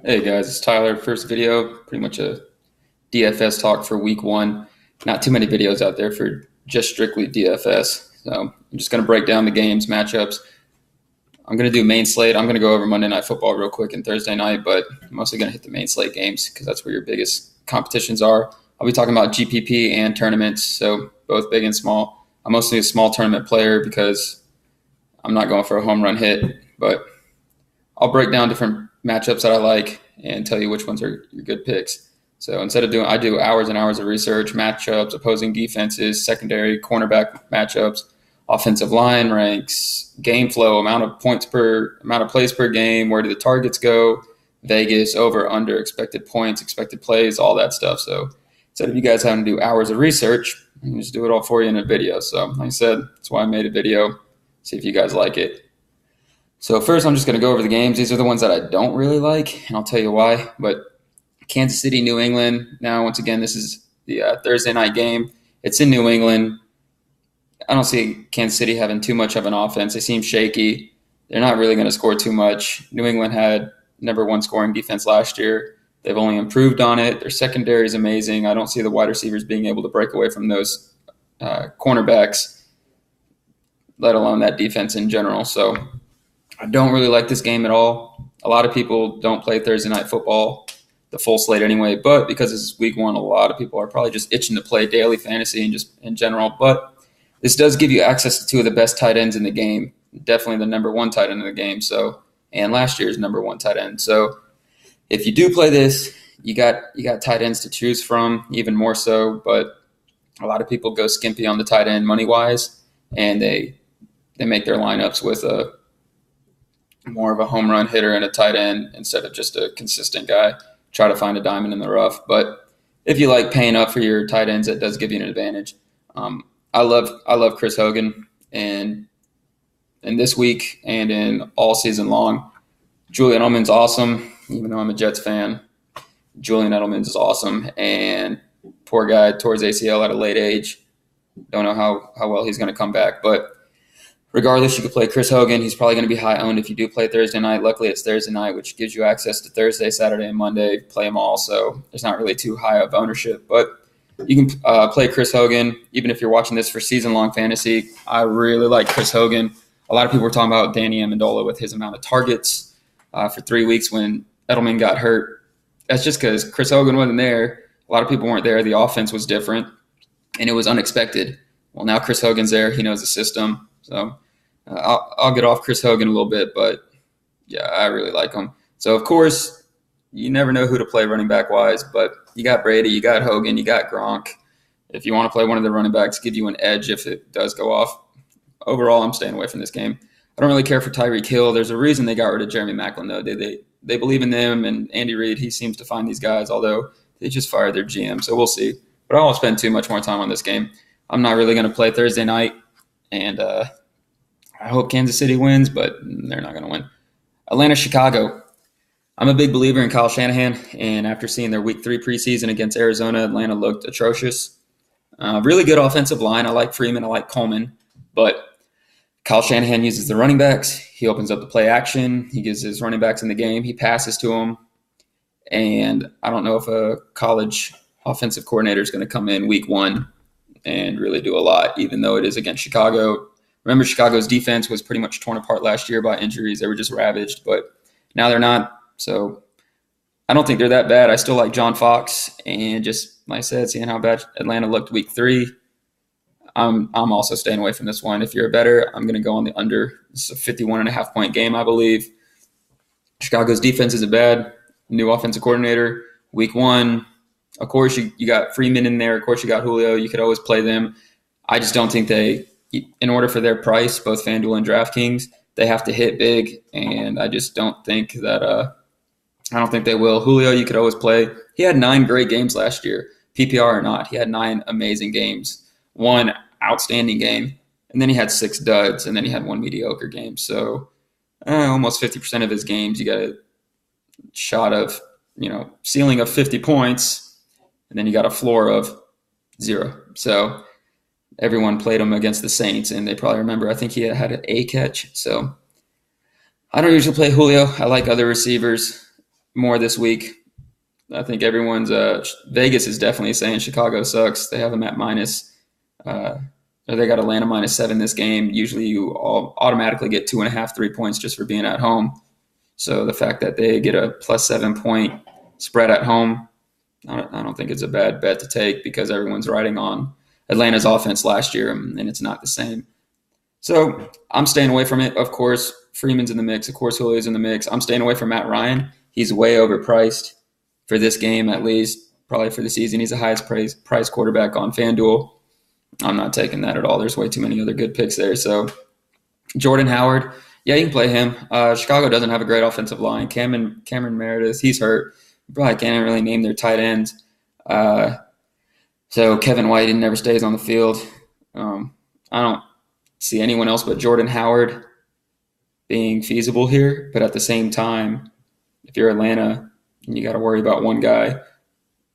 Hey guys, it's Tyler. First video, pretty much a DFS talk for week one. Not too many videos out there for just strictly DFS. So I'm just going to break down the games, matchups. I'm going to do main slate. I'm going to go over Monday Night Football real quick and Thursday night, but I'm mostly going to hit the main slate games because that's where your biggest competitions are. I'll be talking about GPP and tournaments, so both big and small. I'm mostly a small tournament player because I'm not going for a home run hit, but I'll break down different matchups that I like and tell you which ones are your good picks. So instead of I do hours and hours of research, matchups, opposing defenses, secondary, cornerback matchups, offensive line ranks, game flow, amount of plays per game, where do the targets go, Vegas, over, under, expected points, expected plays, all that stuff. So instead of you guys having to do hours of research, I can just do it all for you in a video. So like I said, that's why I made a video. See if you guys like it. So first, I'm just going to go over the games. These are the ones that I don't really like, and I'll tell you why. But Kansas City, New England. Now, once again, this is the Thursday night game. It's in New England. I don't see Kansas City having too much of an offense. They seem shaky. They're not really going to score too much. New England had number one scoring defense last year. They've only improved on it. Their secondary is amazing. I don't see the wide receivers being able to break away from those cornerbacks, let alone that defense in general. So I don't really like this game at all. A lot of people don't play Thursday Night Football, the full slate anyway, but because this is week one, a lot of people are probably just itching to play daily fantasy and just in general. But this does give you access to two of the best tight ends in the game, definitely the number one tight end in the game. So, and last year's number one tight end. So if you do play this, you got tight ends to choose from, even more so. But a lot of people go skimpy on the tight end money wise, and they make their lineups with more of a home run hitter and a tight end instead of just a consistent guy. Try to find a diamond in the rough. But if you like paying up for your tight ends, that does give you an advantage. I love Chris Hogan, and in this week and in all season long. Julian Edelman's awesome, even though I'm a Jets fan. Julian Edelman is awesome, and poor guy tore his ACL at a late age. Don't know how well he's going to come back, but regardless, you could play Chris Hogan. He's probably going to be high owned if you do play Thursday night. Luckily, it's Thursday night, which gives you access to Thursday, Saturday, and Monday. Play them all, so there's not really too high of ownership. But you can play Chris Hogan, even if you're watching this for season-long fantasy. I really like Chris Hogan. A lot of people were talking about Danny Amendola with his amount of targets for 3 weeks when Edelman got hurt. That's just because Chris Hogan wasn't there. A lot of people weren't there. The offense was different, and it was unexpected. Well, now Chris Hogan's there. He knows the system. So I'll get off Chris Hogan a little bit, but yeah, I really like him. So, of course, you never know who to play running back wise, but you got Brady, you got Hogan, you got Gronk. If you want to play one of the running backs, give you an edge if it does go off. Overall, I'm staying away from this game. I don't really care for Tyreek Hill. There's a reason they got rid of Jeremy Maclin, though. They believe in them, and Andy Reid, he seems to find these guys, although they just fired their GM, so we'll see. But I won't spend too much more time on this game. I'm not really going to play Thursday night, and I hope Kansas City wins, but they're not going to win. Atlanta, Chicago. I'm a big believer in Kyle Shanahan, and after seeing their Week 3 preseason against Arizona, Atlanta looked atrocious. Really good offensive line. I like Freeman. I like Coleman. But Kyle Shanahan uses the running backs. He opens up the play action. He gives his running backs in the game. He passes to them. And I don't know if a college offensive coordinator is going to come in week one and really do a lot, even though it is against Chicago. Remember, Chicago's defense was pretty much torn apart last year by injuries. They were just ravaged, but now they're not. So I don't think they're that bad. I still like John Fox, and just like I said, seeing how bad Atlanta looked week 3, I'm also staying away from this one. If you're a bettor, I'm going to go on the under. It's a 51.5 point game, I believe. Chicago's defense isn't bad. New offensive coordinator, week 1. Of course, you got Freeman in there. Of course, you got Julio. You could always play them. I just don't think in order for their price, both FanDuel and DraftKings, they have to hit big, and I just don't think that I don't think they will. Julio, you could always play. He had 9 great games last year, PPR or not. He had 9 amazing games, 1 outstanding game, and then he had 6 duds, and then he had 1 mediocre game. So almost 50% of his games, you got a shot of, ceiling of 50 points, and then you got a floor of 0. So everyone played him against the Saints, and they probably remember, I think he had a catch. So I don't usually play Julio. I like other receivers. more this week. I think everyone's Vegas is definitely saying Chicago sucks. They have them at minus, or they got Atlanta -7 this game. Usually you all automatically get 2.5, 3 points just for being at home. So the fact that they get a +7 point spread at home, I don't think it's a bad bet to take because everyone's riding on Atlanta's offense last year, and it's not the same. So I'm staying away from it. Of course, Freeman's in the mix. Of course, Julio's in the mix. I'm staying away from Matt Ryan. He's way overpriced for this game, at least, probably for the season. He's the highest price quarterback on FanDuel. I'm not taking that at all. There's way too many other good picks there. So Jordan Howard, yeah, you can play him. Chicago doesn't have a great offensive line. Cameron Meredith, he's hurt. You probably can't really name their tight ends. So Kevin White never stays on the field. I don't see anyone else but Jordan Howard being feasible here. But at the same time, if you're Atlanta and you got to worry about one guy,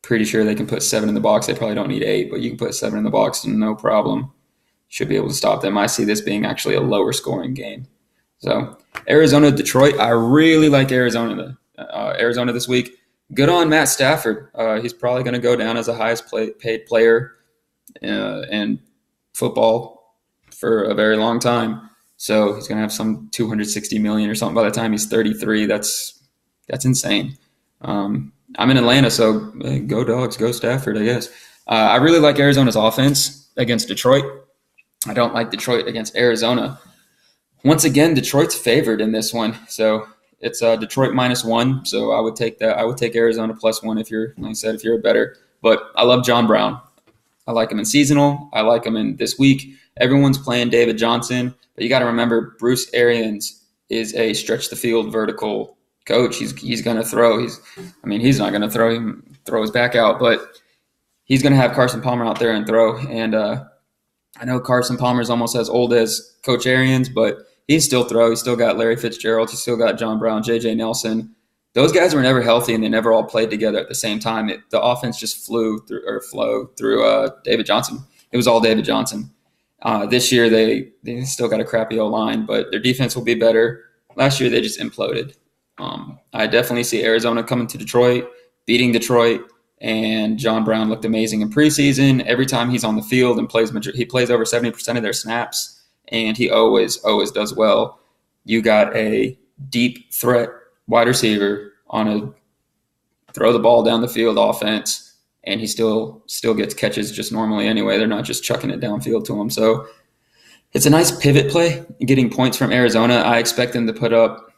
pretty sure they can put 7 in the box. They probably don't need 8, but you can put 7 in the box and no problem. Should be able to stop them. I see this being actually a lower scoring game. So Arizona, Detroit. I really like Arizona this week. Good on Matt Stafford. He's probably going to go down as the highest paid player in football for a very long time. So he's going to have some $260 million or something by the time he's 33. That's insane. I'm in Atlanta, so go Dogs, go Stafford, I guess. I really like Arizona's offense against Detroit. I don't like Detroit against Arizona. Once again, Detroit's favored in this one, so it's Detroit -1. So I would take that. I would take Arizona +1 if you're, like I said, if you're a better. But I love John Brown. I like him in seasonal. I like him in this week. Everyone's playing David Johnson, but you got to remember Bruce Arians is a stretch the field vertical coach. He's going to throw. He's not going to throw his back out, but he's going to have Carson Palmer out there and throw. And I know Carson Palmer's almost as old as Coach Arians, but he still throw. He's still got Larry Fitzgerald. He's still got John Brown, J.J. Nelson. Those guys were never healthy, and they never all played together at the same time. The offense just flowed through David Johnson. It was all David Johnson. This year, they still got a crappy O-line, but their defense will be better. Last year, they just imploded. I definitely see Arizona coming to Detroit, beating Detroit, and John Brown looked amazing in preseason. Every time he's on the field and he plays over 70% of their snaps, and he always does well. You got a deep threat wide receiver on a throw the ball down the field offense, and he still gets catches just normally anyway. They're not just chucking it downfield to him. So it's a nice pivot play, getting points from Arizona. I expect them to put up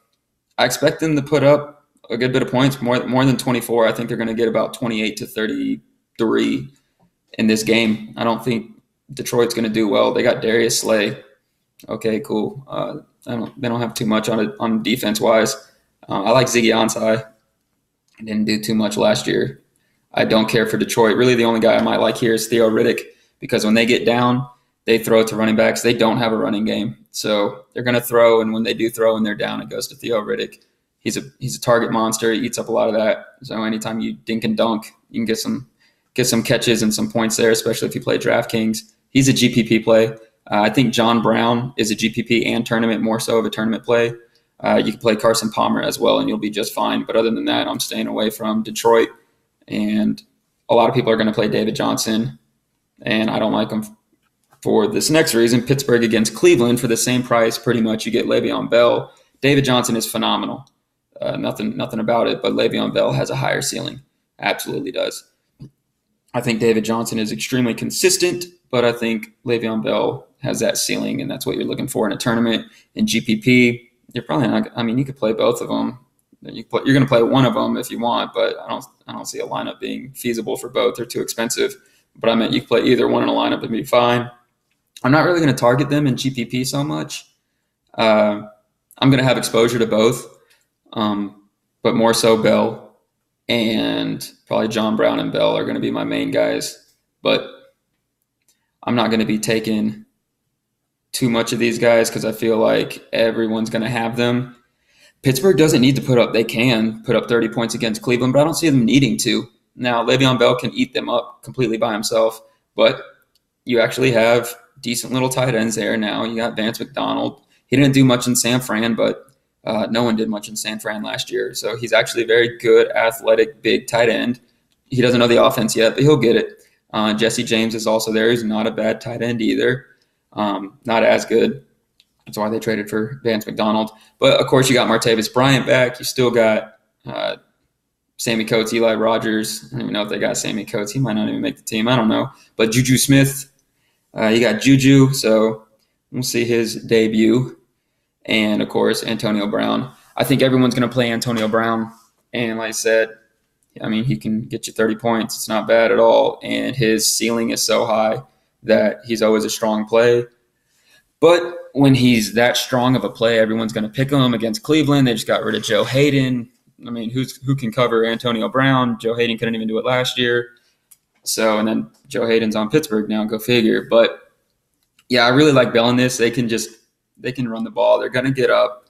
a good bit of points, more than 24. I think they're going to get about 28 to 33 in this game. I don't think Detroit's going to do well. They got Darius Slay. Okay, cool. They don't have too much on defense wise. I like Ziggy Ansah. Didn't do too much last year. I don't care for Detroit. Really, the only guy I might like here is Theo Riddick, because when they get down, they throw it to running backs. They don't have a running game, so they're going to throw. And when they do throw and they're down, it goes to Theo Riddick. He's a target monster. He eats up a lot of that. So anytime you dink and dunk, you can get some catches and some points there, especially if you play DraftKings. He's a GPP play. I think John Brown is a GPP and tournament, more so of a tournament play. You can play Carson Palmer as well, and you'll be just fine. But other than that, I'm staying away from Detroit. And a lot of people are going to play David Johnson, and I don't like him for this next reason. Pittsburgh against Cleveland for the same price, pretty much. You get Le'Veon Bell. David Johnson is phenomenal. Nothing about it, but Le'Veon Bell has a higher ceiling. Absolutely does. I think David Johnson is extremely consistent, but I think Le'Veon Bell has that ceiling, and that's what you're looking for in a tournament. In GPP, you're probably not. I mean, you could play both of them. You're going to play one of them if you want, but I don't see a lineup being feasible for both. They're too expensive. But I meant you could play either one in a lineup and be fine. I'm not really going to target them in GPP so much. I'm going to have exposure to both, but more so Bell. And probably John Brown and Bell are going to be my main guys. But I'm not going to be taking too much of these guys because I feel like everyone's going to have them. Pittsburgh doesn't need to put up. They can put up 30 points against Cleveland, but I don't see them needing to. Now, Le'Veon Bell can eat them up completely by himself, but you actually have decent little tight ends there now. You got Vance McDonald. He didn't do much in San Fran, but No one did much in San Fran last year. So he's actually a very good, athletic, big tight end. He doesn't know the offense yet, but he'll get it. Jesse James is also there. He's not a bad tight end either. Not as good. That's why they traded for Vance McDonald. But, of course, you got Martavis Bryant back. You still got Sammy Coates, Eli Rogers. I don't even know if they got Sammy Coates. He might not even make the team. I don't know. But Juju Smith, you got Juju, so we'll see his debut. And, of course, Antonio Brown. I think everyone's going to play Antonio Brown. And like I said, I mean, he can get you 30 points. It's not bad at all. And his ceiling is so high that he's always a strong play. But when he's that strong of a play, everyone's going to pick him against Cleveland. They just got rid of Joe Hayden. I mean, who can cover Antonio Brown? Joe Hayden couldn't even do it last year. So, and then Joe Hayden's on Pittsburgh now, go figure. But, yeah, I really like Bell in this. They can run the ball. They're going to get up,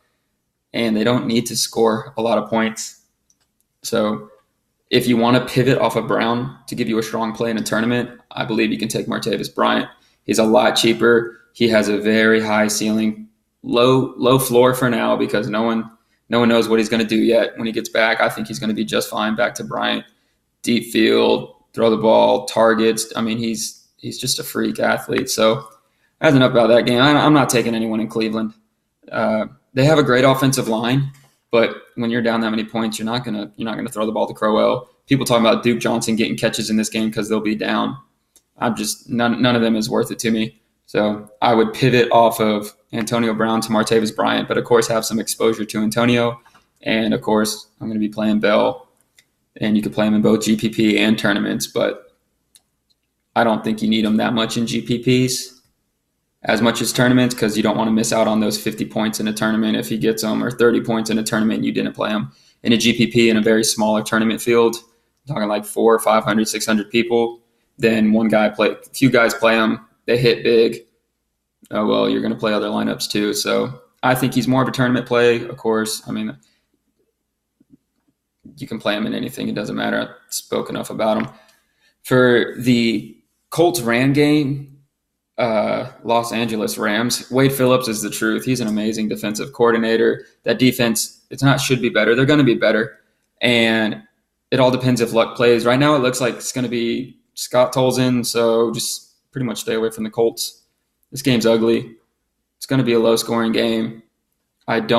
and they don't need to score a lot of points. So if you want to pivot off of Brown to give you a strong play in a tournament, I believe you can take Martavis Bryant. He's a lot cheaper. He has a very high ceiling, low floor for now because no one knows what he's going to do yet. When he gets back, I think he's going to be just fine. Back to Bryant, deep field, throw the ball, targets. I mean, he's just a freak athlete. So that's enough about that game. I'm not taking anyone in Cleveland. They have a great offensive line, but when you're down that many points, you're not gonna throw the ball to Crowell. People talking about Duke Johnson getting catches in this game because they'll be down. None of them is worth it to me. So I would pivot off of Antonio Brown to Martavis Bryant, but of course have some exposure to Antonio. And of course, I'm going to be playing Bell, and you could play him in both GPP and tournaments, but I don't think you need him that much in GPPs as much as tournaments because you don't want to miss out on those 50 points in a tournament if he gets them, or 30 points in a tournament and you didn't play him. In a GPP in a very smaller tournament field, talking like 400, 500, 600 people, then a few guys play him. They hit big. Oh, well, you're going to play other lineups too. So I think he's more of a tournament play, of course. I mean, you can play him in anything. It doesn't matter. I've spoke enough about him. For the Colts ran game, Los Angeles Rams, Wade Phillips is the truth. He's an amazing defensive coordinator. That defense, should be better. They're going to be better. And it all depends if luck plays. Right now it looks like it's going to be Scott Tolzien, so just pretty much stay away from the Colts. This game's ugly. It's going to be a low-scoring game. Hats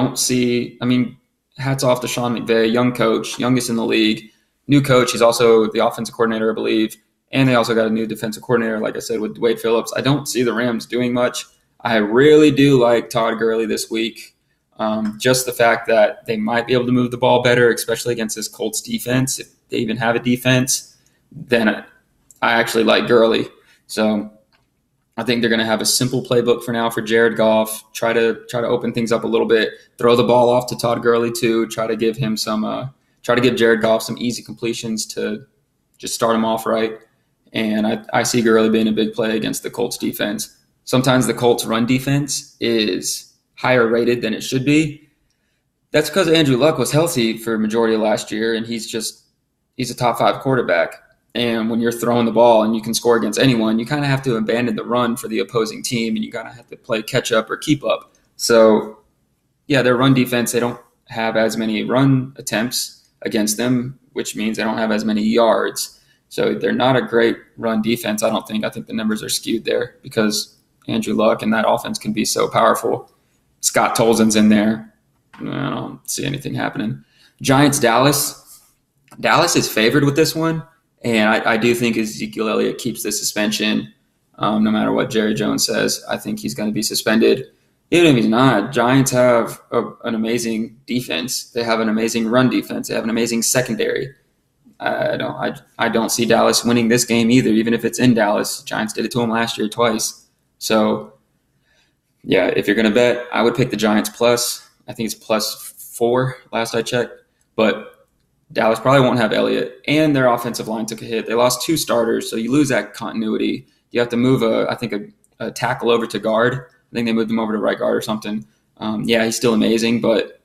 off to Sean McVay, young coach, youngest in the league, new coach. He's also the offensive coordinator, I believe, and they also got a new defensive coordinator, like I said, with Wade Phillips. I don't see the Rams doing much. I really do like Todd Gurley this week. Just the fact that they might be able to move the ball better, especially against this Colts defense. If they even have a defense, then I actually like Gurley. So I think they're going to have a simple playbook for now for Jared Goff. Try to open things up a little bit. Throw the ball off to Todd Gurley too. Try to give Jared Goff some easy completions to just start him off right. And I see Gurley being a big play against the Colts defense. Sometimes the Colts run defense is higher rated than it should be. That's because Andrew Luck was healthy for a majority of last year, and he's a top 5 quarterback. And when you're throwing the ball and you can score against anyone, you kind of have to abandon the run for the opposing team, and you kind of have to play catch up or keep up. So, yeah, their run defense, they don't have as many run attempts against them, which means they don't have as many yards. So they're not a great run defense, I don't think. I think the numbers are skewed there because Andrew Luck and that offense can be so powerful. Scott Tolzien's in there. I don't see anything happening. Giants-Dallas. Dallas is favored with this one. And I do think Ezekiel Elliott keeps the suspension no matter what Jerry Jones says. I think he's going to be suspended. Even if he's not, Giants have an amazing defense. They have an amazing run defense. They have an amazing secondary. I don't see Dallas winning this game either, even if it's in Dallas. Giants did it to them last year twice. So, yeah, if you're going to bet, I would pick the Giants plus. I think it's +4 last I checked. But Dallas probably won't have Elliott, and their offensive line took a hit. They lost 2 starters, so you lose that continuity. You have to move a tackle over to guard. I think they moved him over to right guard or something. He's still amazing, but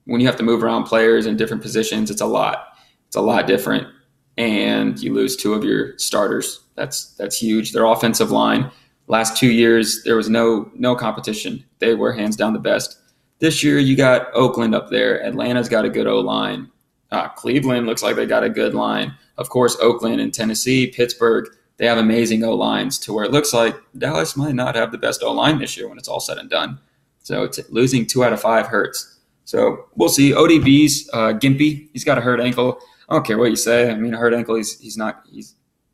when you have to move around players in different positions, it's a lot. It's a lot different, and you lose 2 of your starters. That's huge. Their offensive line, last 2 years, there was no competition. They were hands down the best. This year, you got Oakland up there. Atlanta's got a good O-line. Cleveland looks like they got a good line. Of course, Oakland and Tennessee, Pittsburgh, they have amazing O-lines to where it looks like Dallas might not have the best O-line this year when it's all said and done. So losing 2 out of 5 hurts. So we'll see. ODB's gimpy. He's got a hurt ankle. I don't care what you say. I mean, a hurt ankle. He's not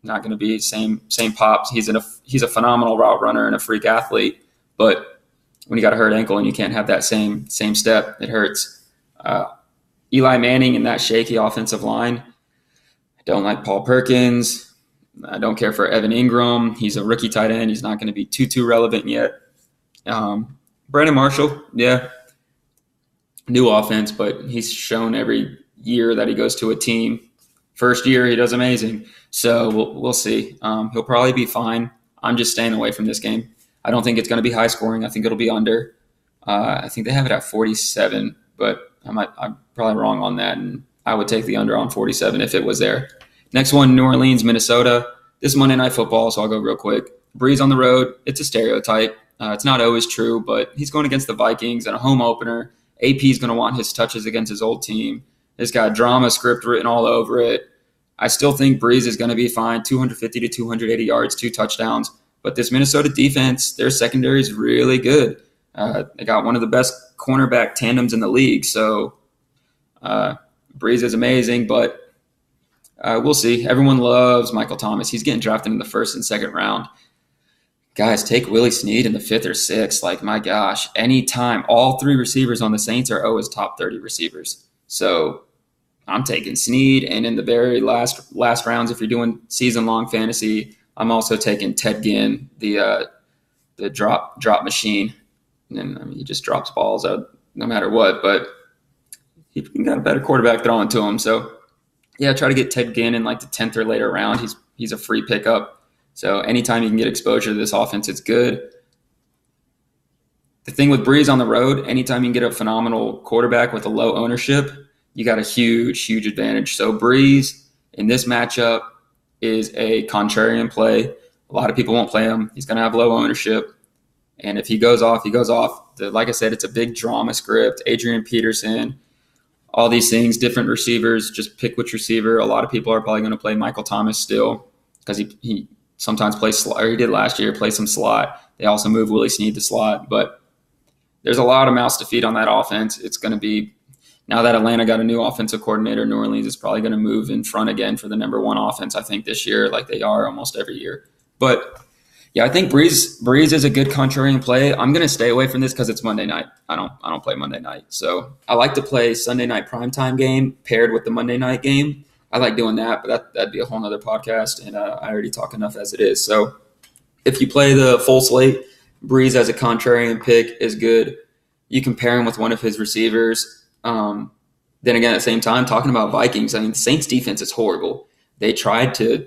going to be same pops. He's a phenomenal route runner and a freak athlete. But when you got a hurt ankle and you can't have that same step, it hurts. Eli Manning and that shaky offensive line. I don't like Paul Perkins. I don't care for Evan Ingram. He's a rookie tight end. He's not going to be too relevant yet. Brandon Marshall, yeah, new offense, but he's shown every year that he goes to a team. First year, he does amazing. So we'll see. He'll probably be fine. I'm just staying away from this game. I don't think it's going to be high scoring. I think it'll be under. I think they have it at 47, but I'm probably wrong on that, and I would take the under on 47 if it was there. Next one, New Orleans, Minnesota. This is Monday Night Football, so I'll go real quick. Breeze on the road. It's a stereotype. It's not always true, but he's going against the Vikings in a home opener. AP is going to want his touches against his old team. It's got drama script written all over it. I still think Breeze is going to be fine, 250 to 280 yards, 2 touchdowns. But this Minnesota defense, their secondary is really good. They got one of the best cornerback tandems in the league. So Breeze is amazing, but we'll see. Everyone loves Michael Thomas. He's getting drafted in the 1st and 2nd round. Guys, take Willie Snead in the 5th or 6th. Like, my gosh, anytime. All 3 receivers on the Saints are always top 30 receivers. So I'm taking Snead, and in the very last rounds, if you're doing season-long fantasy, I'm also taking Ted Ginn, the drop machine. And I mean, he just drops balls out no matter what, but he got a better quarterback throwing to him. So, yeah, try to get Ted Ginn in like the 10th or later round. He's a free pickup. So anytime you can get exposure to this offense, it's good. The thing with Breeze on the road, anytime you can get a phenomenal quarterback with a low ownership, you got a huge advantage. So Breeze in this matchup is a contrarian play. A lot of people won't play him. He's going to have low ownership. And if he goes off, he goes off. Like I said, it's a big drama script. Adrian Peterson, all these things, different receivers. Just pick which receiver. A lot of people are probably going to play Michael Thomas still because he sometimes plays slot, or he did last year, play some slot. They also move Willie Snead to slot. But there's a lot of mouths to feed on that offense. It's going to be, now that Atlanta got a new offensive coordinator, New Orleans is probably going to move in front again for the number 1 offense, I think, this year, like they are almost every year. But yeah, I think Breeze is a good contrarian play. I'm going to stay away from this because it's Monday night. I don't play Monday night. So I like to play Sunday night primetime game paired with the Monday night game. I like doing that, but that'd be a whole nother podcast, and I already talk enough as it is. So if you play the full slate, Breeze as a contrarian pick is good. You can pair him with one of his receivers. Then again, at the same time, talking about Vikings, I mean, the Saints defense is horrible. They tried to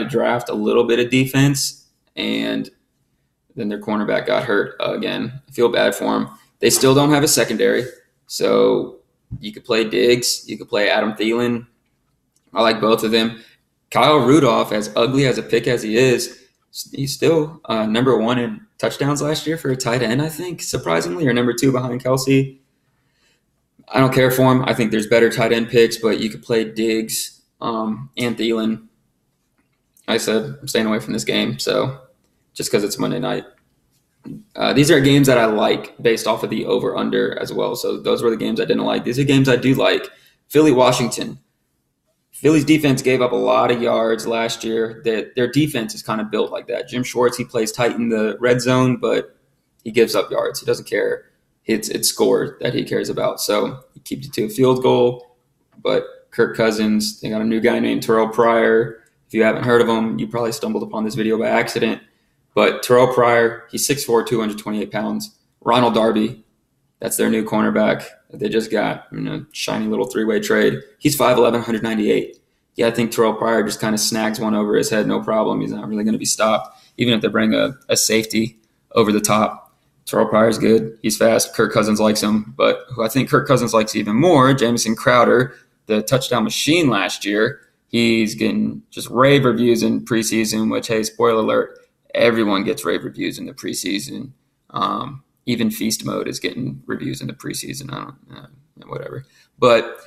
draft a little bit of defense, and then their cornerback got hurt again. I feel bad for him. They still don't have a secondary, so you could play Diggs, you could play Adam Thielen. I like both of them. Kyle Rudolph, as ugly as a pick as he is, he's still number 1 in touchdowns last year for a tight end, I think, surprisingly, or number 2 behind Kelsey. I don't care for him. I think there's better tight end picks, but you could play Diggs and Thielen. I said I'm staying away from this game, so just because it's Monday night. These are games that I like based off of the over-under as well. So those were the games I didn't like. These are games I do like. Philly, Washington. Philly's defense gave up a lot of yards last year. Their defense is kind of built like that. Jim Schwartz, he plays tight in the red zone, but he gives up yards. He doesn't care. It's score that he cares about. So he keeps it to a field goal. But Kirk Cousins, they got a new guy named Terrell Pryor. If you haven't heard of him, you probably stumbled upon this video by accident. But Terrell Pryor, he's 6'4", 228 pounds. Ronald Darby, that's their new cornerback that they just got in a shiny little 3-way trade. He's 5'11", 198. Yeah, I think Terrell Pryor just kind of snags one over his head, no problem. He's not really going to be stopped, even if they bring a safety over the top. Terrell Pryor's good. He's fast. Kirk Cousins likes him. But who I think Kirk Cousins likes even more, Jamison Crowder, the touchdown machine last year. He's getting just rave reviews in preseason, which, hey, spoiler alert, everyone gets rave reviews in the preseason. even Feast Mode is getting reviews in the preseason. I don't know, whatever. But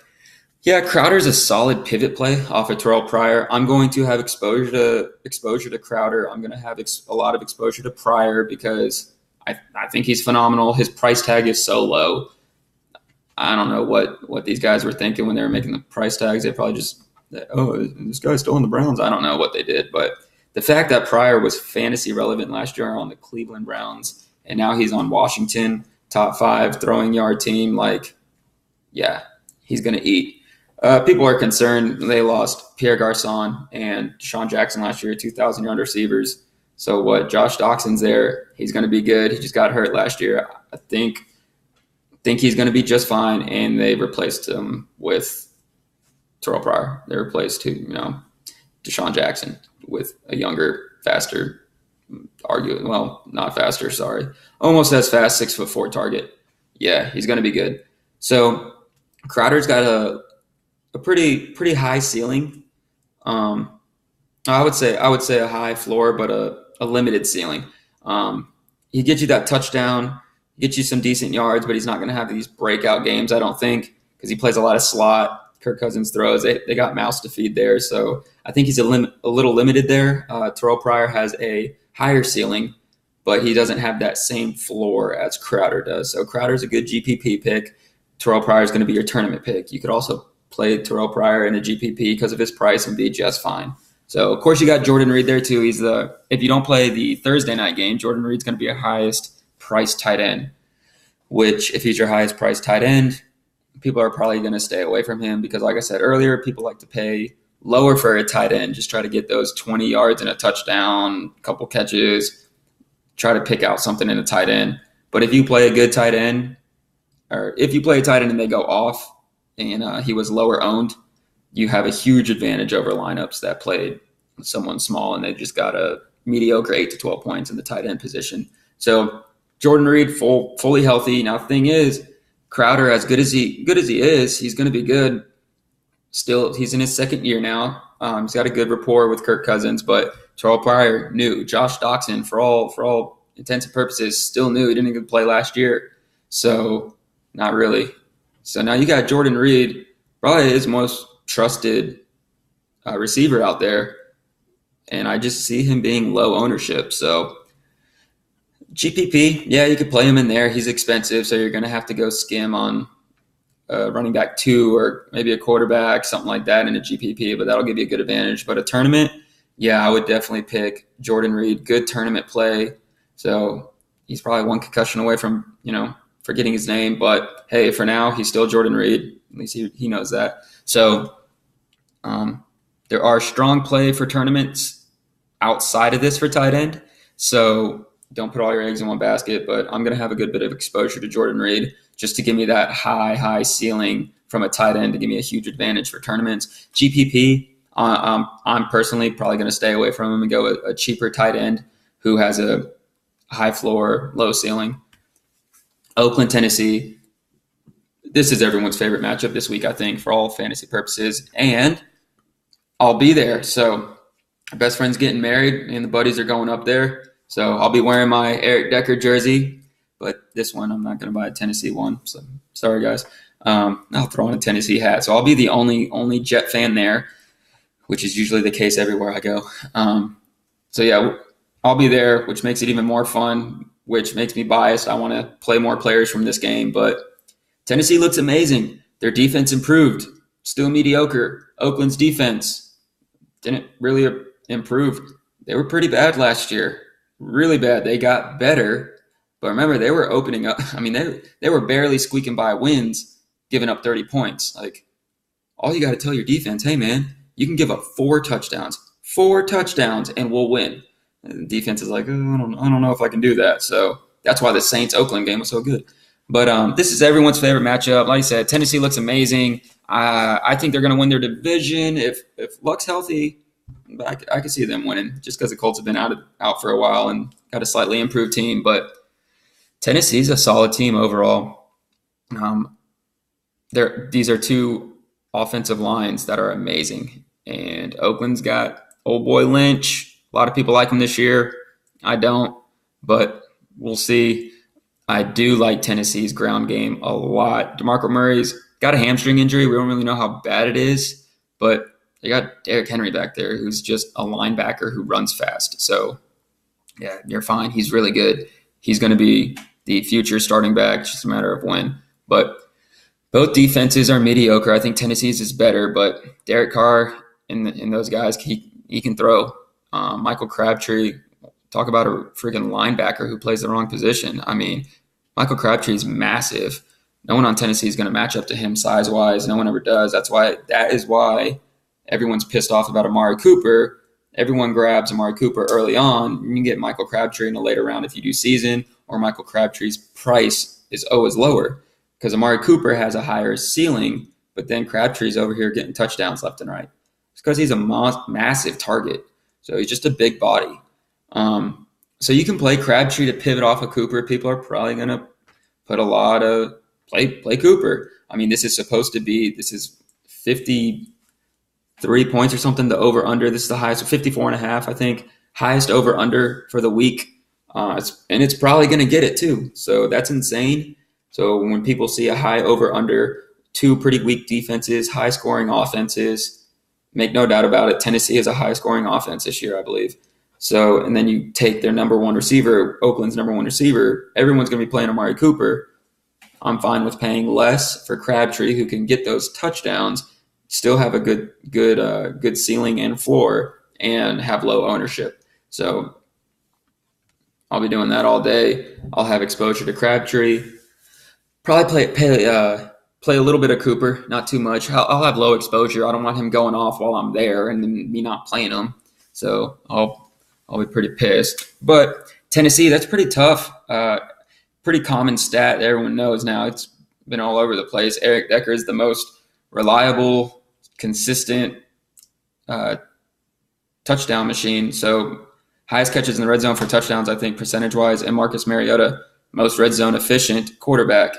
yeah, Crowder's a solid pivot play off of Terrell Pryor. I'm going to have exposure to Crowder. I'm going to have a lot of exposure to Pryor because I think he's phenomenal. His price tag is so low. I don't know what these guys were thinking when they were making the price tags. They probably just, this guy's still in the Browns. I don't know what they did, but the fact that Pryor was fantasy relevant last year on the Cleveland Browns, and now he's on Washington, top 5 throwing yard team, yeah, he's going to eat. People are concerned. They lost Pierre Garçon and Deshaun Jackson last year, 2,000-yard receivers. So what? Josh Doxson's there. He's going to be good. He just got hurt last year. I think he's going to be just fine. And they replaced him with Terrell Pryor. They replaced Deshaun Jackson with a younger, faster, not faster. Sorry, almost as fast, 6'4" target. Yeah, he's going to be good. So Crowder's got a pretty high ceiling. I would say a high floor, but a limited ceiling. He gets you that touchdown, gets you some decent yards, but he's not going to have these breakout games, I don't think, because he plays a lot of slot. Kirk Cousins throws. They got mouths to feed there, so I think he's a little limited there. Terrell Pryor has a higher ceiling, but he doesn't have that same floor as Crowder does. So Crowder's a good GPP pick. Terrell Pryor is going to be your tournament pick. You could also play Terrell Pryor in a GPP because of his price and be just fine. So, of course, you got Jordan Reed there, too. If you don't play the Thursday night game, Jordan Reed's going to be your highest priced tight end, which if he's your highest priced tight end, people are probably going to stay away from him because, like I said earlier, people like to pay lower for a tight end, just try to get those 20 yards and a touchdown, couple catches, try to pick out something in a tight end. But if you play a good tight end, or if you play a tight end and they go off and he was lower owned, you have a huge advantage over lineups that played someone small and they just got a mediocre 8 to 12 points in the tight end position. So Jordan Reed fully healthy. Now, the thing is, Crowder, as good as he is, he's going to be good. Still, he's in his second year now. He's got a good rapport with Kirk Cousins, but Terrell Pryor, new. Josh Doxson, for all intents and purposes, still new. He didn't even play last year. So, not really. So now you got Jordan Reed, probably his most trusted receiver out there, and I just see him being low ownership. So GPP, yeah, you could play him in there. He's expensive, so you're going to have to go skim on running back 2 or maybe a quarterback, something like that in a GPP, but that'll give you a good advantage. But a tournament, yeah, I would definitely pick Jordan Reed. Good tournament play. So he's probably one concussion away from, forgetting his name. But, hey, for now, he's still Jordan Reed. At least he knows that. So there are strong play for tournaments outside of this for tight end. So don't put all your eggs in one basket, but I'm going to have a good bit of exposure to Jordan Reed just to give me that high ceiling from a tight end to give me a huge advantage for tournaments. GPP, I'm personally probably going to stay away from him and go a cheaper tight end who has a high floor, low ceiling. Oakland, Tennessee. This is everyone's favorite matchup this week, I think, for all fantasy purposes. And I'll be there. So my best friend's getting married and the buddies are going up there. So I'll be wearing my Eric Decker jersey. But this one, I'm not going to buy a Tennessee one. So sorry, guys. I'll throw on a Tennessee hat. So I'll be the only Jet fan there, which is usually the case everywhere I go. So yeah, I'll be there, which makes it even more fun, which makes me biased. I want to play more players from this game. But Tennessee looks amazing. Their defense improved. Still mediocre. Oakland's defense didn't really improve. They were pretty bad last year. Really bad. They got better. But remember, they were opening up. I mean, they were barely squeaking by wins, giving up 30 points. Like, all you got to tell your defense, hey, man, you can give up 4 touchdowns, and we'll win. And the defense is like, I don't know if I can do that. So that's why the Saints-Oakland game was so good. But this is everyone's favorite matchup. Like I said, Tennessee looks amazing. I think they're going to win their division. If Luck's healthy, I can see them winning just because the Colts have been out for a while and got a slightly improved team. But Tennessee's a solid team overall. These are 2 offensive lines that are amazing. And Oakland's got old boy Lynch. A lot of people like him this year. I don't, but we'll see. I do like Tennessee's ground game a lot. DeMarco Murray's got a hamstring injury. We don't really know how bad it is, but they got Derrick Henry back there, who's just a linebacker who runs fast. So, yeah, you're fine. He's really good. He's going to be the future starting back, just a matter of when. But both defenses are mediocre. I think Tennessee's is better, but Derek Carr and those guys, he can throw. Michael Crabtree, talk about a freaking linebacker who plays the wrong position. I mean, Michael Crabtree's massive. No one on Tennessee is going to match up to him size-wise. No one ever does. That is why everyone's pissed off about Amari Cooper. Everyone grabs Amari Cooper early on. You can get Michael Crabtree in a later round if you do season, or Michael Crabtree's price is always lower because Amari Cooper has a higher ceiling, but then Crabtree's over here getting touchdowns left and right. It's because he's a massive target. So he's just a big body. So you can play Crabtree to pivot off of Cooper. People are probably going to put a lot of play Cooper. I mean, this is 53 points or something, the over-under. This is the highest, 54.5, I think. Highest over-under for the week. It's probably going to get it too. So that's insane. So when people see a high over-under, two pretty weak defenses, high-scoring offenses, make no doubt about it, Tennessee is a high-scoring offense this year, I believe. So, and then you take their number one receiver, Oakland's number one receiver, everyone's going to be playing Amari Cooper. I'm fine with paying less for Crabtree, who can get those touchdowns, still have a good ceiling and floor, and have low ownership. So I'll be doing that all day. I'll have exposure to Crabtree. Probably play a little bit of Cooper, not too much. I'll have low exposure. I don't want him going off while I'm there and then me not playing him. So I'll be pretty pissed. But Tennessee, that's pretty tough. Pretty common stat that everyone knows now. It's been all over the place. Eric Decker is the most reliable, consistent touchdown machine. So highest catches in the red zone for touchdowns, I think, percentage-wise, and Marcus Mariota, most red zone efficient quarterback.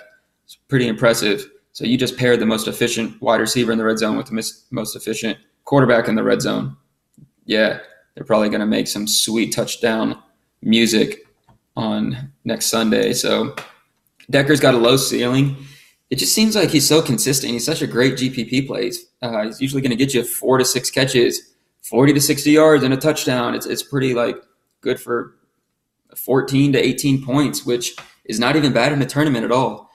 It's pretty impressive. So you just paired the most efficient wide receiver in the red zone with the most efficient quarterback in the red zone. Yeah, they're probably going to make some sweet touchdown music on next Sunday. So Decker's got a low ceiling. It just seems like he's so consistent. He's such a great GPP play. He's usually going to get you 4 to 6 catches, 40 to 60 yards, and a touchdown. It's pretty good for 14 to 18 points, which is not even bad in a tournament at all.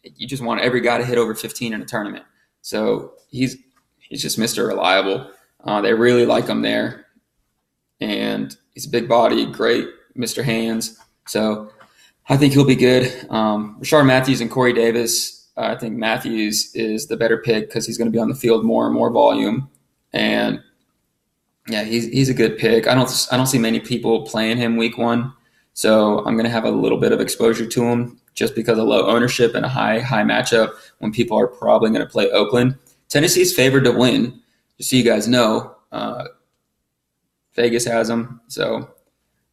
You just want every guy to hit over 15 in a tournament. So he's just Mr. Reliable. They really like him there. And he's a big body, great Mr. Hands. So I think he'll be good. Rashard Matthews and Corey Davis. I think Matthews is the better pick because he's going to be on the field more and more volume. And yeah, he's a good pick. I don't see many people playing him week 1. So I'm going to have a little bit of exposure to him just because of low ownership and a high matchup when people are probably going to play Oakland. Tennessee's favored to win, just so you guys know. Vegas has them, so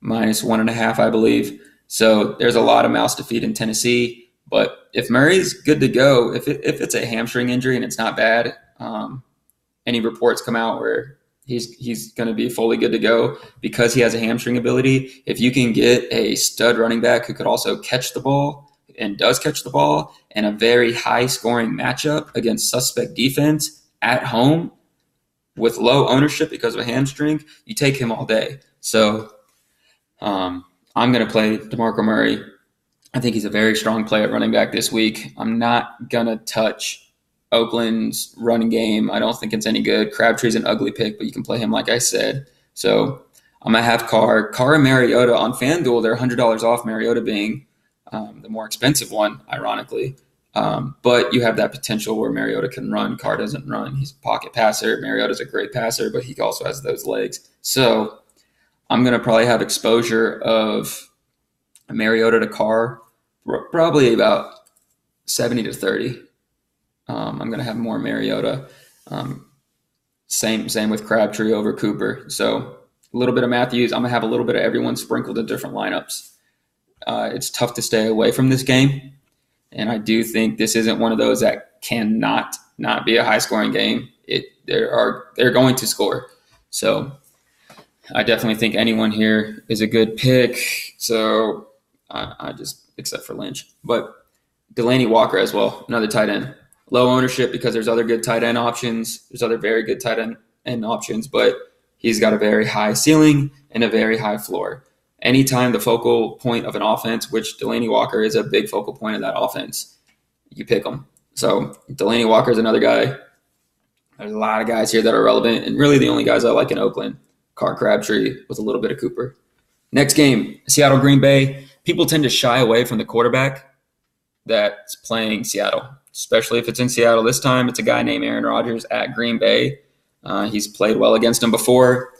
-1.5, I believe. So there's a lot of mouths to feed in Tennessee. But if Murray's good to go, if it's a hamstring injury and it's not bad, any reports come out where he's going to be fully good to go because he has a hamstring ability. If you can get a stud running back who could also catch the ball and does catch the ball and a very high-scoring matchup against suspect defense at home with low ownership because of a hamstring, you take him all day. So I'm going to play DeMarco Murray. I think he's a very strong play at running back this week. I'm not going to touch Oakland's running game. I don't think it's any good. Crabtree's an ugly pick, but you can play him like I said. So I'm going to have Carr and Mariota on FanDuel. They're $100 off, Mariota being the more expensive one, ironically. But you have that potential where Mariota can run. Carr doesn't run. He's a pocket passer. Mariota's a great passer, but he also has those legs. So I'm going to probably have exposure of Mariota to Carr, probably about 70 to 30. I'm going to have more Mariota. Same with Crabtree over Cooper. So a little bit of Matthews. I'm going to have a little bit of everyone sprinkled in different lineups. It's tough to stay away from this game. And I do think this isn't one of those that cannot not be a high-scoring game. They're going to score. So I definitely think anyone here is a good pick. So I except for Lynch. But Delaney Walker as well, another tight end. Low ownership because there's other good tight end options. There's other very good tight end options, but he's got a very high ceiling and a very high floor. Anytime the focal point of an offense, which Delaney Walker is a big focal point of that offense, you pick him. So Delaney Walker is another guy. There's a lot of guys here that are relevant, and really the only guys I like in Oakland, Carr Crabtree with a little bit of Cooper. Next game, Seattle Green Bay. People tend to shy away from the quarterback that's playing Seattle, especially if it's in Seattle. This time it's a guy named Aaron Rodgers at Green Bay. He's played well against him before.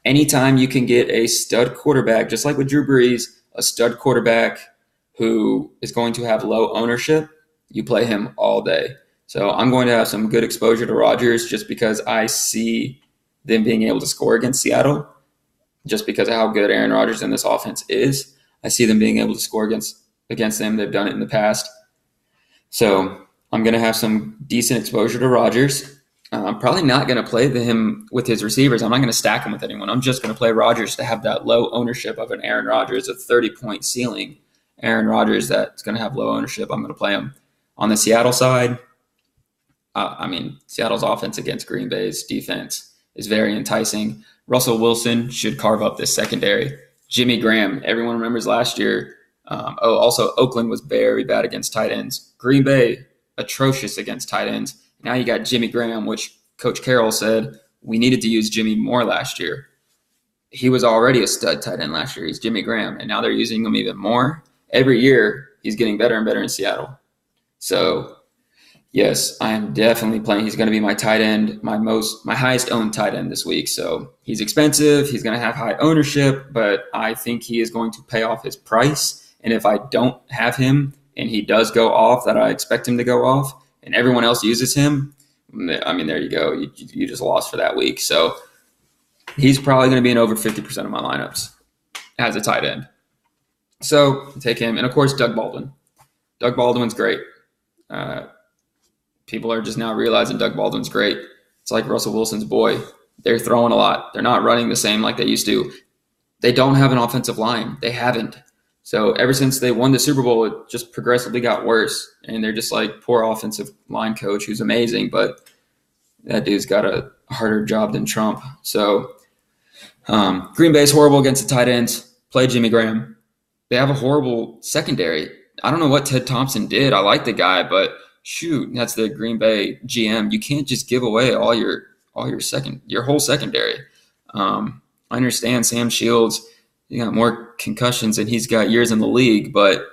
Anytime you can get a stud quarterback, just like with Drew Brees, a stud quarterback who is going to have low ownership, you play him all day. So I'm going to have some good exposure to Rodgers just because I see them being able to score against Seattle, just because of how good Aaron Rodgers in this offense is. I see them being able to score against them. They've done it in the past. So I'm going to have some decent exposure to Rodgers. I'm probably not going to play him with his receivers. I'm not going to stack him with anyone. I'm just going to play Rodgers to have that low ownership of an Aaron Rodgers, a 30-point ceiling. Aaron Rodgers that's going to have low ownership. I'm going to play him. On the Seattle side, Seattle's offense against Green Bay's defense is very enticing. Russell Wilson should carve up this secondary. Jimmy Graham, everyone remembers last year. Also, Oakland was very bad against tight ends. Green Bay, atrocious against tight ends. Now you got Jimmy Graham, which Coach Carroll said we needed to use Jimmy more last year. He was already a stud tight end last year. He's Jimmy Graham, and now they're using him even more. Every year, he's getting better and better in Seattle. So, yes, I am definitely playing. He's going to be my tight end, my highest owned tight end this week. So he's expensive. He's going to have high ownership, but I think he is going to pay off his price. And if I don't have him and he does go off that I expect him to go off, and everyone else uses him, there you go. You just lost for that week. So he's probably going to be in over 50% of my lineups as a tight end. So take him. And, of course, Doug Baldwin. Doug Baldwin's great. People are just now realizing Doug Baldwin's great. It's like Russell Wilson's boy. They're throwing a lot. They're not running the same like they used to. They don't have an offensive line. They haven't. So ever since they won the Super Bowl, it just progressively got worse. And they're just like poor offensive line coach who's amazing, but that dude's got a harder job than Trump. So Green Bay's horrible against the tight ends. Play Jimmy Graham. They have a horrible secondary. I don't know what Ted Thompson did. I like the guy, but shoot, that's the Green Bay GM. You can't just give away all your whole secondary. I understand Sam Shields, he got more concussions and he's got years in the league, but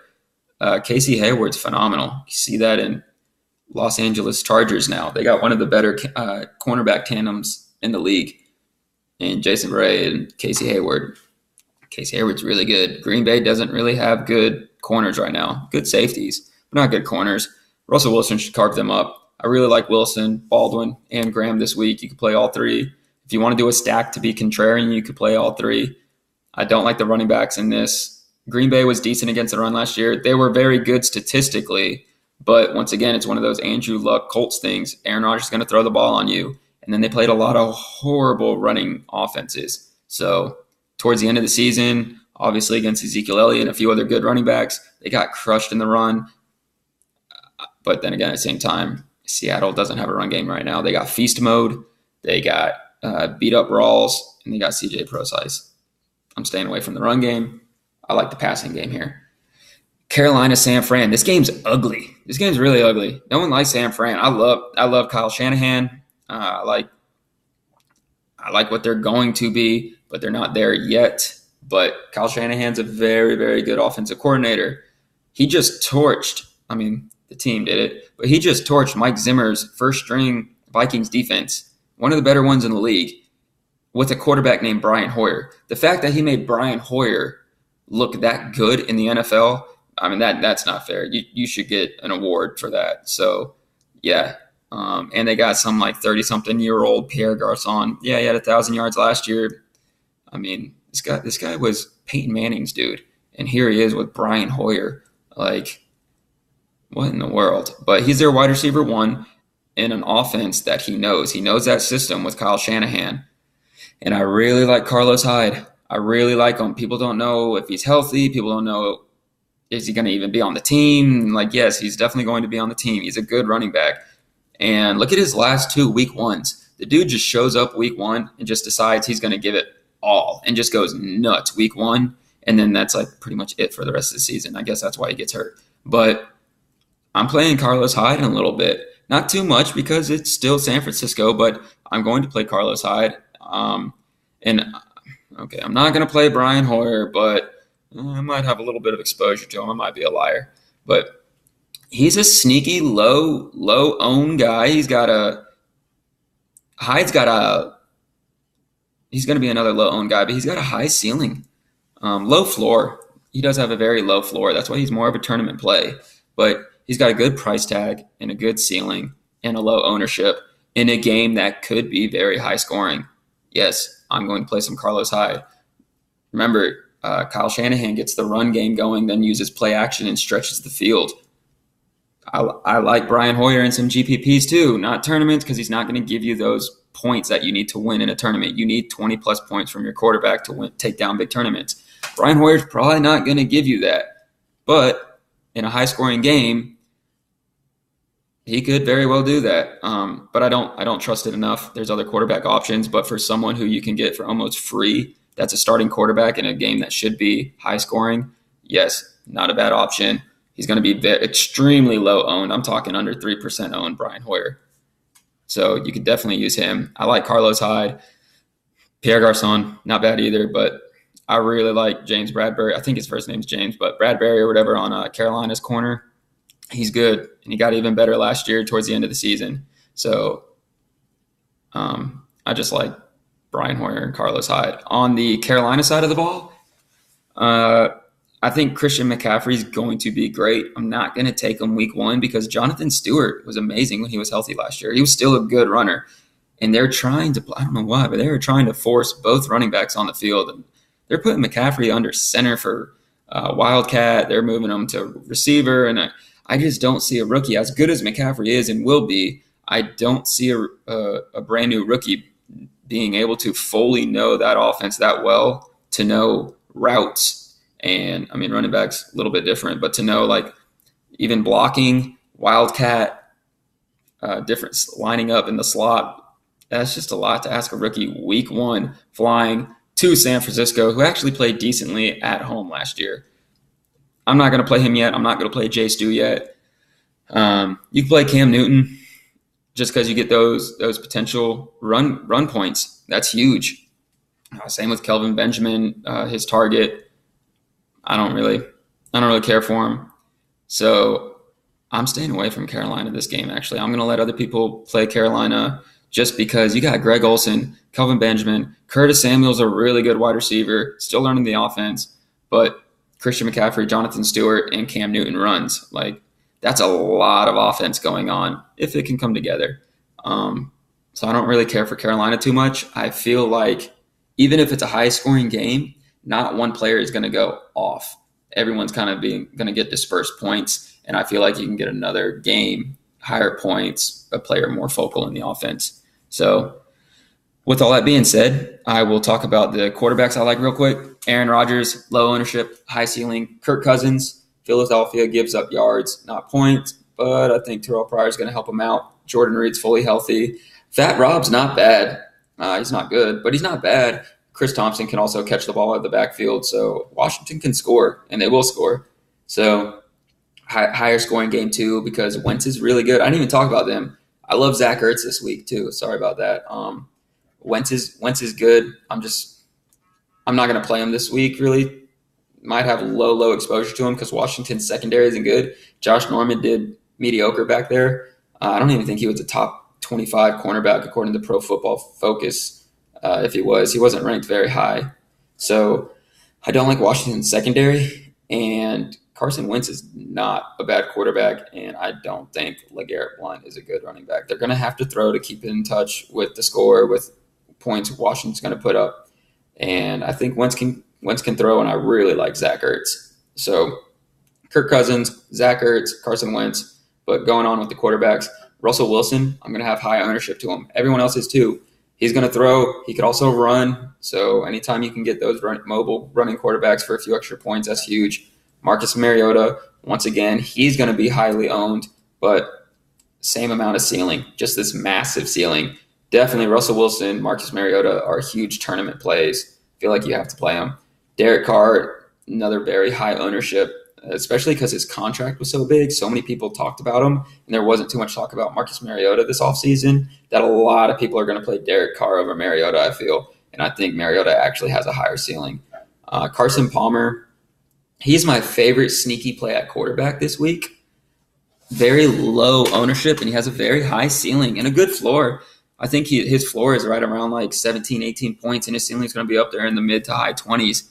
Casey Hayward's phenomenal. You see that in Los Angeles Chargers now. They got one of the better cornerback tandems in the league, and Jason Bray and Casey Hayward. Casey Hayward's really good. Green Bay doesn't really have good corners right now. Good safeties, but not good corners. Russell Wilson should carve them up. I really like Wilson, Baldwin, and Graham this week. You could play all three. If you want to do a stack to be contrarian, you could play all three. I don't like the running backs in this. Green Bay was decent against the run last year. They were very good statistically, but once again, it's one of those Andrew Luck Colts things. Aaron Rodgers is going to throw the ball on you, and then they played a lot of horrible running offenses. So towards the end of the season, obviously against Ezekiel Elliott and a few other good running backs, they got crushed in the run. But then again, at the same time, Seattle doesn't have a run game right now. They got feast mode, they got beat up Rawls, and they got CJ Prosise. I'm staying away from the run game. I like the passing game here. Carolina, San Fran. This game's ugly. This game's really ugly. No one likes San Fran. I love Kyle Shanahan. I like what they're going to be, but they're not there yet. But Kyle Shanahan's a very, very good offensive coordinator. He just torched, the team did it, but he just torched Mike Zimmer's first-string Vikings defense, one of the better ones in the league, with a quarterback named Brian Hoyer. The fact that he made Brian Hoyer look that good in the NFL, that's not fair. You should get an award for that. So, yeah. And they got some 30-something-year-old Pierre Garçon. Yeah, he had 1,000 yards last year. This guy was Peyton Manning's dude, and here he is with Brian Hoyer. What in the world? But he's their wide receiver one in an offense that he knows. He knows that system with Kyle Shanahan. And I really like Carlos Hyde. I really like him. People don't know if he's healthy. People don't know is he going to even be on the team? Like, yes, he's definitely going to be on the team. He's a good running back. And look at his last 2 week ones. The dude just shows up week 1 and just decides he's going to give it all and just goes nuts week 1. And then that's like pretty much it for the rest of the season. I guess that's why he gets hurt. But I'm playing Carlos Hyde in a little bit. Not too much because it's still San Francisco, but I'm going to play Carlos Hyde. And okay, I'm not going to play Brian Hoyer, but I might have a little bit of exposure to him. I might be a liar. But he's a sneaky low own guy. He's going to be another low own guy, but he's got a high ceiling, low floor. He does have a very low floor. That's why he's more of a tournament play. But he's got a good price tag and a good ceiling and a low ownership in a game that could be very high scoring. Yes, I'm going to play some Carlos Hyde. Remember, Kyle Shanahan gets the run game going, then uses play action and stretches the field. I like Brian Hoyer in some GPPs too, not tournaments, because he's not going to give you those points that you need to win in a tournament. You need 20-plus points from your quarterback to take down big tournaments. Brian Hoyer's probably not going to give you that. But in a high-scoring game, he could very well do that. But I don't trust it enough. There's other quarterback options, but for someone who you can get for almost free, that's a starting quarterback in a game that should be high-scoring, yes, not a bad option. He's going to be extremely low owned. I'm talking under 3% owned, Brian Hoyer. So you could definitely use him. I like Carlos Hyde. Pierre Garçon, not bad either, but I really like James Bradbury. I think his first name's James, but Bradbury or whatever on Carolina's corner. He's good, and he got even better last year towards the end of the season. So I just like Brian Hoyer and Carlos Hyde. On the Carolina side of the ball, I think Christian McCaffrey is going to be great. I'm not going to take him week 1 because Jonathan Stewart was amazing when he was healthy last year. He was still a good runner. And they're trying to, I don't know why, but they were trying to force both running backs on the field. And they're putting McCaffrey under center for Wildcat. They're moving him to receiver. And I just don't see a rookie, as good as McCaffrey is and will be, I don't see a brand new rookie being able to fully know that offense that well, to know routes. And I mean, running back's a little bit different, but to know like even blocking, Wildcat, different lining up in the slot, that's just a lot to ask a rookie week 1 flying to San Francisco, who actually played decently at home last year. I'm not going to play him yet. I'm not going to play Jay Stu yet. You can play Cam Newton just because you get those potential run points. That's huge. Same with Kelvin Benjamin, his target. I don't really care for him. So I'm staying away from Carolina this game, actually. I'm going to let other people play Carolina just because you got Greg Olsen, Kelvin Benjamin, Curtis Samuel's a really good wide receiver, still learning the offense, but Christian McCaffrey, Jonathan Stewart, and Cam Newton runs. Like, that's a lot of offense going on if it can come together. So I don't really care for Carolina too much. I feel like even if it's a high-scoring game, not one player is going to go off. Everyone's kind of going to get dispersed points, and I feel like you can get another game, higher points, a player more focal in the offense. So with all that being said, I will talk about the quarterbacks I like real quick. Aaron Rodgers, low ownership, high ceiling. Kirk Cousins, Philadelphia gives up yards, not points, but I think Terrell Pryor is going to help him out. Jordan Reed's fully healthy. Fat Rob's not bad. He's not good, but he's not bad. Chris Thompson can also catch the ball out of the backfield, so Washington can score, and they will score. So higher scoring game too, because Wentz is really good. I didn't even talk about them. I love Zach Ertz this week too. Sorry about that. Wentz is good. I'm not going to play him this week. Really, might have low exposure to him because Washington's secondary isn't good. Josh Norman did mediocre back there. I don't even think he was a top 25 cornerback according to Pro Football Focus. If he wasn't ranked very high. So I don't like Washington's secondary, and Carson Wentz is not a bad quarterback, and I don't think LeGarrette Blount is a good running back. They're going to have to throw to keep in touch with the score, with points Washington's going to put up. And I think Wentz can throw, and I really like Zach Ertz. So Kirk Cousins, Zach Ertz, Carson Wentz. But going on with the quarterbacks, Russell Wilson, I'm going to have high ownership to him. Everyone else is too. He's going to throw. He could also run. So anytime you can get those mobile running quarterbacks for a few extra points, that's huge. Marcus Mariota, once again, he's going to be highly owned, but same amount of ceiling, just this massive ceiling. Definitely Russell Wilson, Marcus Mariota are huge tournament plays. I feel like you have to play them. Derek Carr, another very high ownership, especially because his contract was so big. So many people talked about him, and there wasn't too much talk about Marcus Mariota this offseason that a lot of people are going to play Derek Carr over Mariota, I feel. And I think Mariota actually has a higher ceiling. Carson Palmer, he's my favorite sneaky play at quarterback this week. Very low ownership, and he has a very high ceiling and a good floor. I think his floor is right around like 17, 18 points, and his ceiling is going to be up there in the mid to high 20s.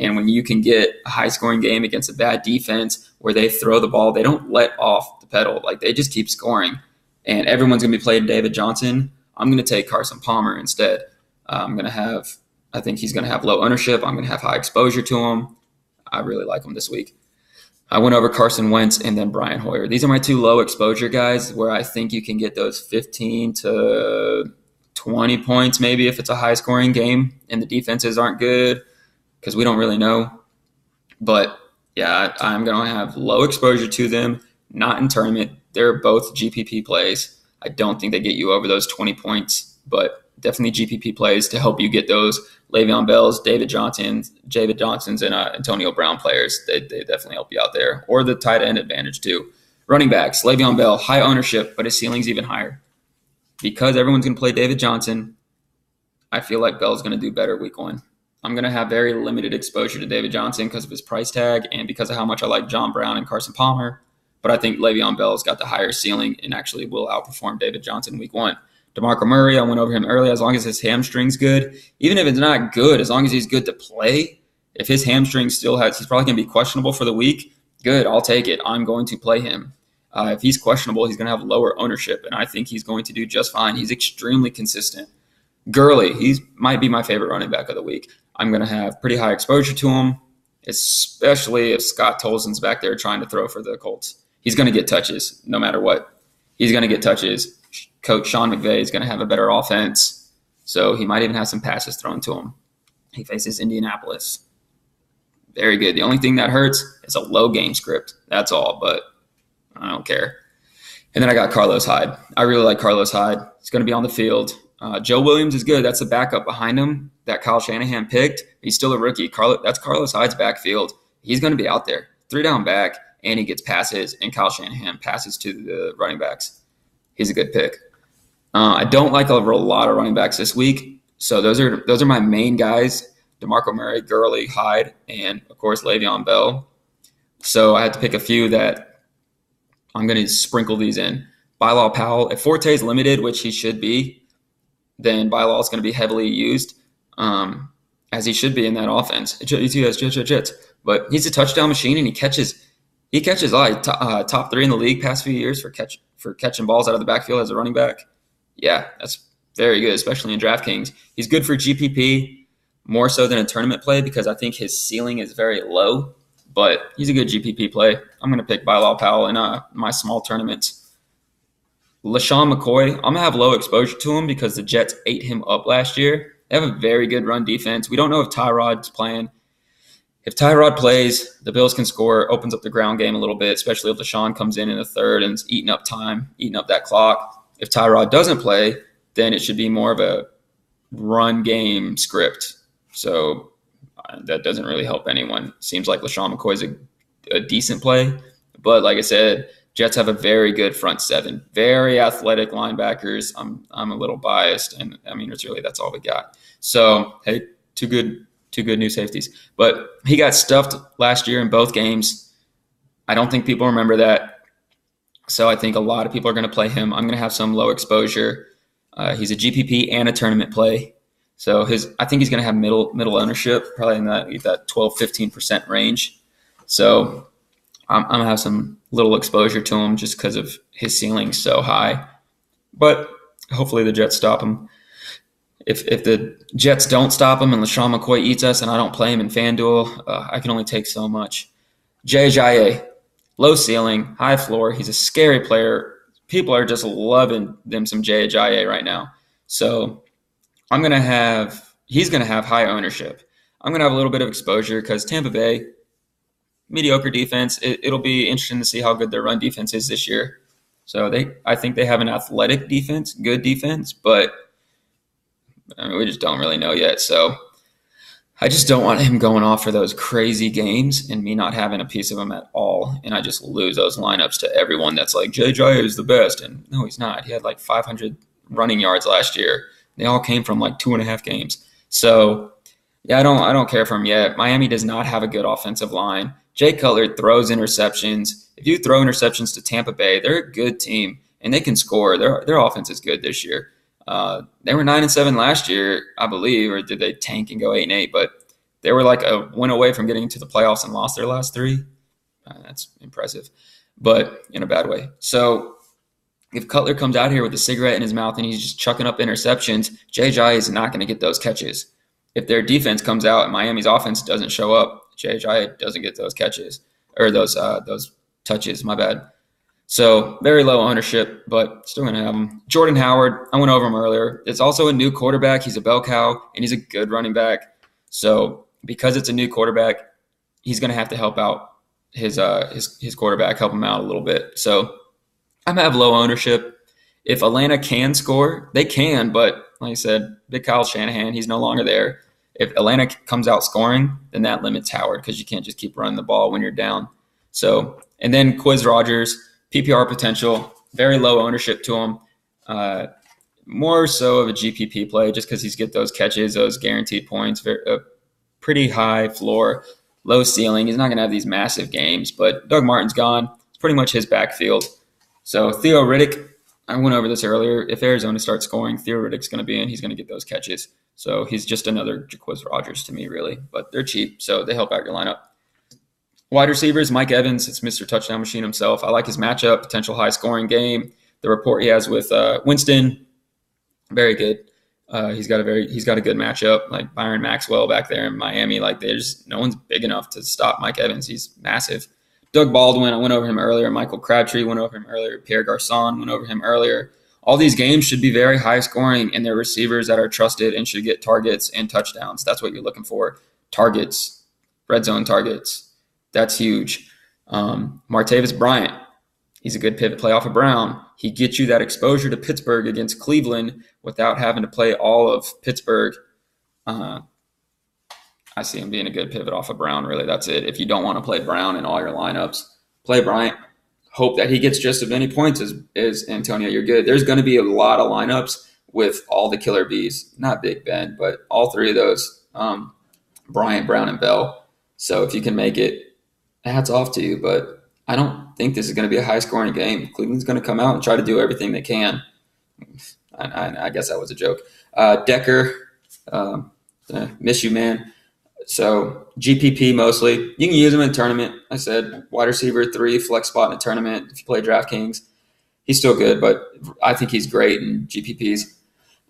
And when you can get a high-scoring game against a bad defense where they throw the ball, they don't let off the pedal. Like, they just keep scoring. And everyone's going to be playing David Johnson. I'm going to take Carson Palmer instead. I think he's going to have low ownership. I'm going to have high exposure to him. I really like him this week. I went over Carson Wentz and then Brian Hoyer. These are my two low exposure guys where I think you can get those 15 to 20 points maybe if it's a high-scoring game and the defenses aren't good, because we don't really know. But, yeah, I'm going to have low exposure to them, not in tournament. They're both GPP plays. I don't think they get you over those 20 points, but definitely GPP plays to help you get those Le'Veon Bells, David Johnsons, and Antonio Brown players. They definitely help you out there. Or the tight end advantage, too. Running backs, Le'Veon Bell, high ownership, but his ceiling's even higher. Because everyone's going to play David Johnson, I feel like Bell's going to do better week 1. I'm going to have very limited exposure to David Johnson because of his price tag and because of how much I like John Brown and Carson Palmer. But I think Le'Veon Bell's got the higher ceiling and actually will outperform David Johnson week 1. DeMarco Murray, I went over him early. As long as his hamstring's good, even if it's not good, as long as he's good to play, if his hamstring still he's probably going to be questionable for the week, good, I'll take it. I'm going to play him. If he's questionable, he's going to have lower ownership, and I think he's going to do just fine. He's extremely consistent. Gurley, he might be my favorite running back of the week. I'm going to have pretty high exposure to him, especially if Scott Tolson's back there trying to throw for the Colts. He's going to get touches no matter what. He's going to get touches. Coach Sean McVay is going to have a better offense, so he might even have some passes thrown to him. He faces Indianapolis. Very good. The only thing that hurts is a low game script. That's all, but I don't care. And then I got Carlos Hyde. I really like Carlos Hyde. He's going to be on the field. Joe Williams is good. That's the backup behind him that Kyle Shanahan picked. He's still a rookie. That's Carlos Hyde's backfield. He's going to be out there. 3-down back, and he gets passes, and Kyle Shanahan passes to the running backs. He's a good pick. I don't like a lot of running backs this week, so those are my main guys: DeMarco Murray, Gurley, Hyde, and of course Le'Veon Bell. So I had to pick a few that I'm going to sprinkle these in. Bilal Powell, if Forte's limited, which he should be, then Bilal is going to be heavily used, as he should be in that offense. Jets. But he's a touchdown machine, and he catches like top 3 in the league past few years for catching balls out of the backfield as a running back. Yeah, that's very good, especially in DraftKings. He's good for GPP more so than a tournament play because I think his ceiling is very low, but he's a good GPP play. I'm going to pick Bilal Powell in my small tournaments. LaShawn McCoy, I'm going to have low exposure to him because the Jets ate him up last year. They have a very good run defense. We don't know if Tyrod's playing. If Tyrod plays, the Bills can score, opens up the ground game a little bit, especially if LaShawn comes in the third and is eating up time, eating up that clock. If Tyrod doesn't play, then it should be more of a run game script. So that doesn't really help anyone. Seems like LaShawn McCoy's a decent play. But like I said, Jets have a very good front seven, very athletic linebackers. I'm a little biased, and I mean, that's all we got. So, hey, two good new safeties. But he got stuffed last year in both games. I don't think people remember that. So I think a lot of people are going to play him. I'm going to have some low exposure. He's a GPP and a tournament play. So I think he's going to have middle ownership, probably in that 12-15% range. So I'm going to have some little exposure to him just because of his ceiling so high. But hopefully the Jets stop him. If the Jets don't stop him and LaShawn McCoy eats us and I don't play him in FanDuel, I can only take so much. Jay Ajayi, low ceiling, high floor. He's a scary player. People are just loving them some Jay Ajayi right now. So he's going to have high ownership. I'm going to have a little bit of exposure because Tampa Bay, mediocre defense. It'll be interesting to see how good their run defense is this year. So I think they have an athletic defense, good defense, but I mean, we just don't really know yet. So I just don't want him going off for those crazy games and me not having a piece of him at all. And I just lose those lineups to everyone that's like, JJ is the best. And no, he's not. He had like 500 running yards last year. They all came from like 2.5 games. So yeah, I don't care for him yet. Miami does not have a good offensive line. Jay Cutler throws interceptions. If you throw interceptions to Tampa Bay, they're a good team and they can score. Their offense is good this year. They were 9-7 last year, I believe, or did they tank and go 8-8? But they were like a win away from getting to the playoffs and lost their last 3. That's impressive, but in a bad way. So if Cutler comes out here with a cigarette in his mouth and he's just chucking up interceptions, JJ is not going to get those catches. If their defense comes out and Miami's offense doesn't show up, JJ doesn't get those catches or those touches. My bad. So very low ownership, but still going to have him. Jordan Howard, I went over him earlier. It's also a new quarterback. He's a bell cow, and he's a good running back. So because it's a new quarterback, he's going to have to help out his quarterback, help him out a little bit. So I'm going to have low ownership. If Atlanta can score, they can, but like I said, Big Kyle Shanahan, he's no longer there. If Atlanta comes out scoring, then that limits Howard because you can't just keep running the ball when you're down. So, and then Quiz Rogers, PPR potential, very low ownership to him. More so of a GPP play just because he's get those catches, those guaranteed points, a pretty high floor, low ceiling. He's not going to have these massive games, but Doug Martin's gone. It's pretty much his backfield. So Theo Riddick, I went over this earlier. If Arizona starts scoring, Theo Riddick's going to be in. He's going to get those catches. So he's just another Jaquiz Rogers to me, really. But they're cheap, so they help out your lineup. Wide receivers, Mike Evans, it's Mr. Touchdown Machine himself. I like his matchup, potential high-scoring game. The rapport he has with Winston, very good. He's got a good matchup, like Byron Maxwell back there in Miami. Like no one's big enough to stop Mike Evans. He's massive. Doug Baldwin, I went over him earlier. Michael Crabtree went over him earlier. Pierre Garçon went over him earlier. All these games should be very high-scoring, and they're receivers that are trusted and should get targets and touchdowns. That's what you're looking for. Targets, red zone targets. That's huge. Martavis Bryant, he's a good pivot play off of Brown. He gets you that exposure to Pittsburgh against Cleveland without having to play all of Pittsburgh. I see him being a good pivot off of Brown, really. That's it. If you don't want to play Brown in all your lineups, play Bryant. Hope that he gets just as many points as Antonio. You're good. There's going to be a lot of lineups with all the killer bees. Not Big Ben, but all 3 of those, Bryant, Brown, and Bell. So if you can make it, hats off to you, but I don't think this is going to be a high-scoring game. Cleveland's going to come out and try to do everything they can. I guess that was a joke. Decker, miss you, man. So GPP mostly. You can use him in a tournament. I said wide receiver 3, flex spot in a tournament. If you play DraftKings, he's still good, but I think he's great in GPPs.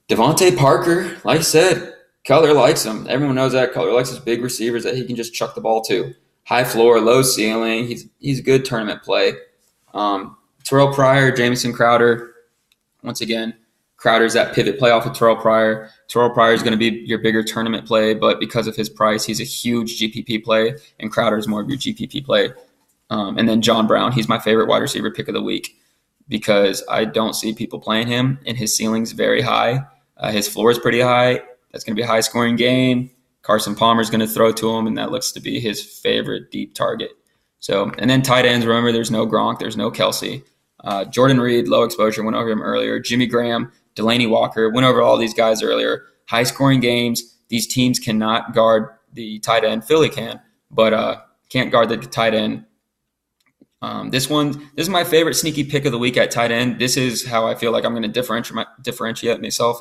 Devontae Parker, like I said, Cutler likes him. Everyone knows that. Cutler likes his big receivers that he can just chuck the ball to. High floor, low ceiling. He's a good tournament play. Terrell Pryor, Jamison Crowder. Once again, Crowder's that pivot play off of Terrell Pryor. Terrell Pryor is going to be your bigger tournament play, but because of his price, he's a huge GPP play, and Crowder is more of your GPP play. And then John Brown, he's my favorite wide receiver pick of the week because I don't see people playing him, and his ceiling's very high. His floor is pretty high. That's going to be a high-scoring game. Carson Palmer's going to throw to him, and that looks to be his favorite deep target. So, and then tight ends, remember, there's no Gronk, there's no Kelsey. Jordan Reed, low exposure, went over him earlier. Jimmy Graham, Delaney Walker, went over all these guys earlier. High-scoring games. These teams cannot guard the tight end. Philly can, but can't guard the tight end. This is my favorite sneaky pick of the week at tight end. This is how I feel like I'm going to differentiate myself.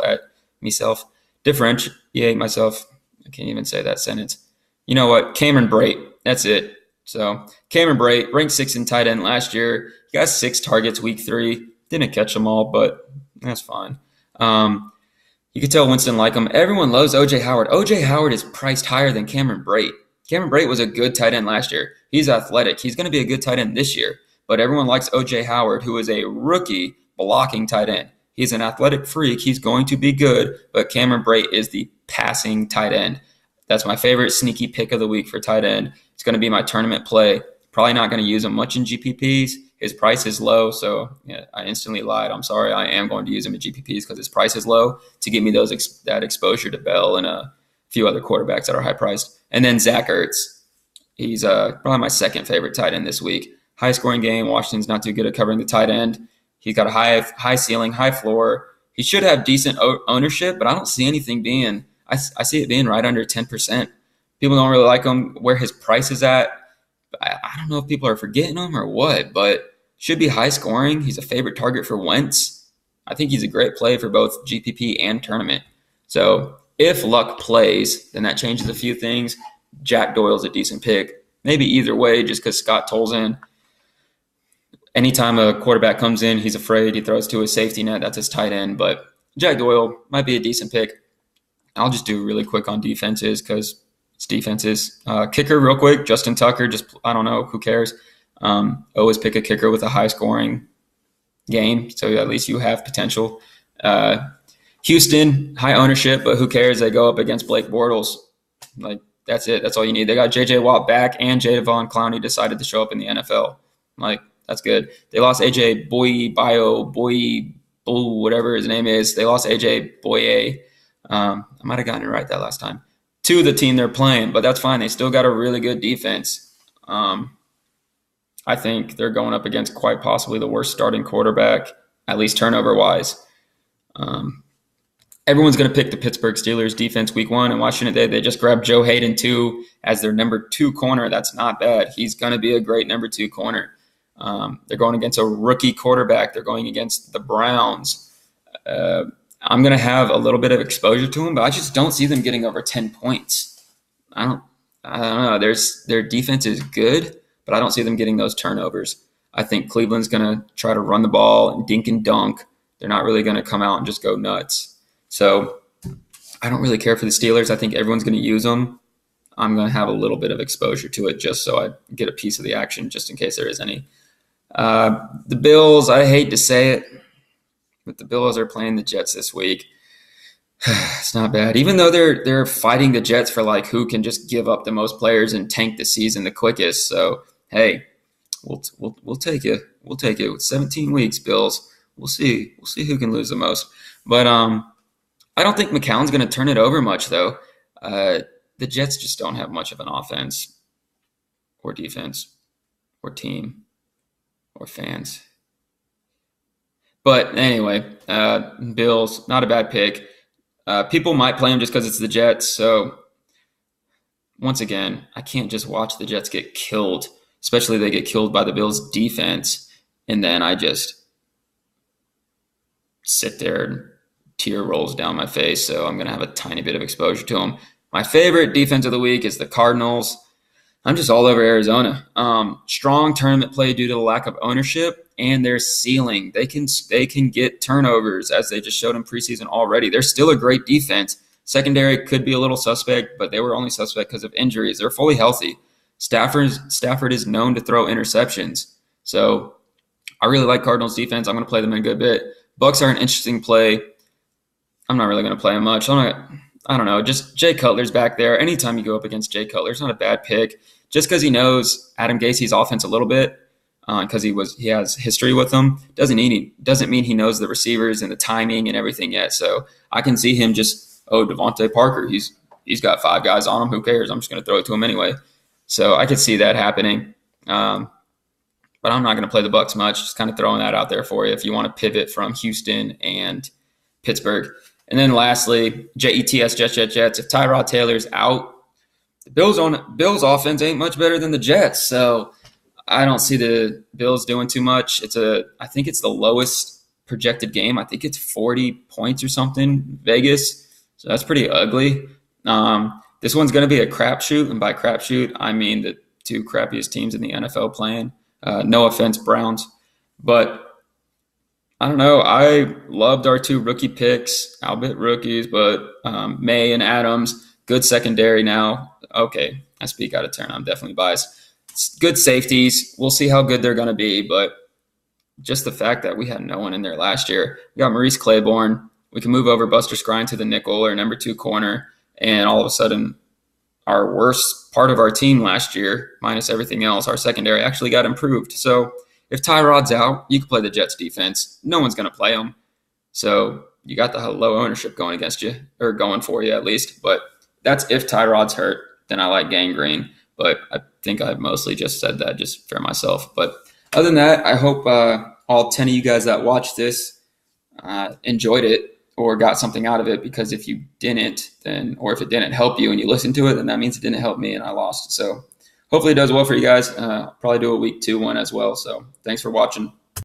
I can't even say that sentence. You know what? Cameron Brate. That's it. So Cameron Brate, ranked 6th in tight end last year. He got 6 targets week 3. Didn't catch them all, but that's fine. You could tell Winston liked him. Everyone loves O.J. Howard. O.J. Howard is priced higher than Cameron Brate. Cameron Brate was a good tight end last year. He's athletic. He's going to be a good tight end this year. But everyone likes O.J. Howard, who is a rookie blocking tight end. He's an athletic freak. He's going to be good, but Cameron Brate is the passing tight end. That's my favorite sneaky pick of the week for tight end. It's going to be my tournament play. Probably not going to use him much in GPPs. His price is low, so yeah, I instantly lied. I'm sorry. I am going to use him in GPPs because his price is low to give me that exposure to Bell and a few other quarterbacks that are high priced. And then Zach Ertz. He's probably my second favorite tight end this week. High scoring game. Washington's not too good at covering the tight end. He's got a high ceiling, high floor. He should have decent ownership, but I don't see anything being. I see it being right under 10%. People don't really like him where his price is at. I don't know if people are forgetting him or what, but should be high scoring. He's a favorite target for Wentz. I think he's a great play for both GPP and tournament. So if Luck plays, then that changes a few things. Jack Doyle's a decent pick. Maybe either way, just because Scott Tolzien. Anytime a quarterback comes in, he's afraid. He throws to his safety net. That's his tight end. But Jack Doyle might be a decent pick. I'll just do really quick on defenses because it's defenses. Kicker real quick, Justin Tucker. I don't know. Who cares? Always pick a kicker with a high-scoring game, so at least you have potential. Houston, high ownership, but who cares? They go up against Blake Bortles. Like, that's it. That's all you need. They got J.J. Watt back, and Jadeveon Clowney decided to show up in the NFL. Like, that's good. They lost A.J. Boye, whatever his name is. They lost A.J. Boye. I might have gotten it right that last time. To the team they're playing, but that's fine. They still got a really good defense. I think they're going up against quite possibly the worst starting quarterback, at least turnover-wise. Everyone's going to pick the Pittsburgh Steelers defense week 1, and Washington they just grabbed Joe Hayden 2 as their number 2 corner. That's not bad. He's going to be a great number 2 corner. They're going against a rookie quarterback. They're going against the Browns. I'm going to have a little bit of exposure to them, but I just don't see them getting over 10 points. I don't know. Their defense is good, but I don't see them getting those turnovers. I think Cleveland's going to try to run the ball and dink and dunk. They're not really going to come out and just go nuts. So I don't really care for the Steelers. I think everyone's going to use them. I'm going to have a little bit of exposure to it just so I get a piece of the action just in case there is any. The Bills, I hate to say it, but the Bills are playing the Jets this week. It's not bad. Even though they're fighting the Jets for like who can just give up the most players and tank the season the quickest. So, hey, we'll take it. We'll take it with 17 weeks, Bills. We'll see. We'll see who can lose the most. But I don't think McCown's going to turn it over much, though. The Jets just don't have much of an offense or defense or team or fans. But anyway, Bills, not a bad pick. People might play him just because it's the Jets. So once again, I can't just watch the Jets get killed, especially they get killed by the Bills defense. And then I just sit there and tear rolls down my face. So I'm going to have a tiny bit of exposure to them. My favorite defense of the week is the Cardinals. I'm just all over Arizona. Strong tournament play due to the lack of ownership and their ceiling. They can get turnovers as they just showed in preseason already. They're still a great defense. Secondary could be a little suspect, but they were only suspect because of injuries. They're fully healthy. Stafford is known to throw interceptions. So I really like Cardinals defense. I'm going to play them in a good bit. Bucks are an interesting play. I'm not really going to play them much. I don't know. Just Jay Cutler's back there. Anytime you go up against Jay Cutler, it's not a bad pick. Just because he knows Adam Gase's offense a little bit, because he has history with them, doesn't mean he knows the receivers and the timing and everything yet. So I can see him Devontae Parker. He's got 5 guys on him. Who cares? I'm just going to throw it to him anyway. So I could see that happening. But I'm not going to play the Bucks much. Just kind of throwing that out there for you if you want to pivot from Houston and Pittsburgh. And then lastly, Jets. If Tyrod Taylor's out, the Bills offense ain't much better than the Jets. So I don't see the Bills doing too much. I think it's the lowest projected game. I think it's 40 points or something, Vegas. So that's pretty ugly. This one's going to be a crapshoot. And by crapshoot, I mean the 2 crappiest teams in the NFL playing. No offense, Browns. But I don't know. I loved our 2 rookie picks, albeit rookies, but May and Adams, good secondary now. Okay, I speak out of turn. I'm definitely biased. It's good safeties. We'll see how good they're going to be, but just the fact that we had no one in there last year. We got Maurice Claiborne. We can move over Buster Skrine to the nickel or number 2 corner, and all of a sudden our worst part of our team last year, minus everything else, our secondary actually got improved. So if Tyrod's out, you can play the Jets defense. No one's going to play them. So you got the low ownership going against you, or going for you at least. But that's if Tyrod's hurt, then I like Gangrene. But I think I mostly just said that just for myself. But other than that, I hope all 10 of you guys that watched this enjoyed it or got something out of it, because if you didn't, then, or if it didn't help you and you listened to it, then that means it didn't help me and I lost. So hopefully it does well for you guys. I'll probably do a week 2 one as well. So thanks for watching.